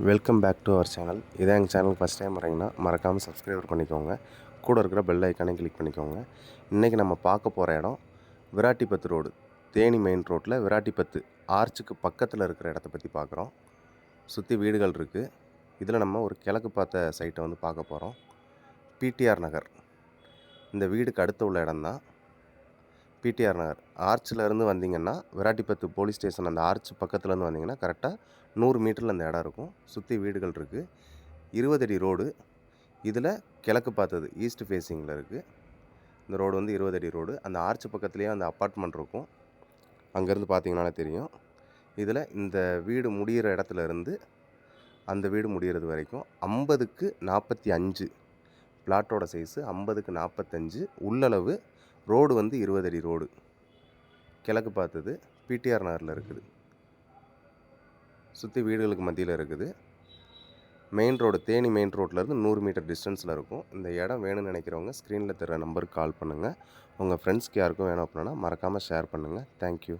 Welcome back to our channel. இதான் எங்கள் channel first time வரீங்கன்னா மறக்காமல் சப்ஸ்கிரைபர் பண்ணிக்கோங்க. கூட இருக்கிற பெல் ஐக்கானே கிளிக் பண்ணிக்கோங்க. இன்றைக்கி நம்ம பார்க்க போகிற இடம் விராட்டிபத்து ரோடு, தேனி மெயின் ரோட்டில் விராட்டிபத்து ஆர்ச்சுக்கு பக்கத்தில் இருக்கிற இடத்த பற்றி பார்க்குறோம். சுற்றி வீடுகள் இருக்குது. இதில் நம்ம ஒரு கிழக்கு பார்த்த சைட்டை வந்து பார்க்க போகிறோம். பிடிஆர் நகர் இந்த வீடுக்கு அடுத்து உள்ள இடம்தான் பிடிஆர் நகர். ஆர்ச்சிலேருந்து வந்தீங்கன்னா விராட்டிபத்து போலீஸ் ஸ்டேஷன் அந்த ஆர்ச் பக்கத்துலேருந்து வந்தீங்கன்னா கரெக்டாக 100 மீட்டரில் அந்த இடம் இருக்கும். சுற்றி வீடுகள் இருக்குது. 20 அடி ரோடு. இதில் கிழக்கு பார்த்தது ஈஸ்ட் ஃபேஸிங்கில் இருக்குது. இந்த ரோடு வந்து 20 அடி ரோடு. அந்த ஆர்ச் பக்கத்துலேயே அந்த அப்பார்ட்மெண்ட் இருக்கும். அங்கேருந்து பார்த்தீங்கன்னாலே தெரியும். இதில் இந்த வீடு முடிகிற இடத்துல இருந்து அந்த வீடு முடிகிறது வரைக்கும் 50க்கு 45 பிளாட்டோட சைஸு 50க்கு 45 உள்ளளவு. ரோடு வந்து 20 அடி ரோடு. கிழக்கு பார்த்தது பிடிஆர் நகரில் இருக்குது. சுற்றி வீடுகளுக்கு மத்தியில் இருக்குது. மெயின் ரோடு தேனி மெயின் ரோட்லேருந்து 100 மீட்டர் டிஸ்டன்ஸில் இருக்கும். இந்த இடம் வேணும்னு நினைக்கிறவங்க ஸ்க்ரீனில் தர நம்பருக்கு கால் பண்ணுங்கள். உங்கள் ஃப்ரெண்ட்ஸ்க்கு யாருக்கும் வேணும் அப்படின்னா மறக்காமல் ஷேர் பண்ணுங்கள். தேங்க்யூ.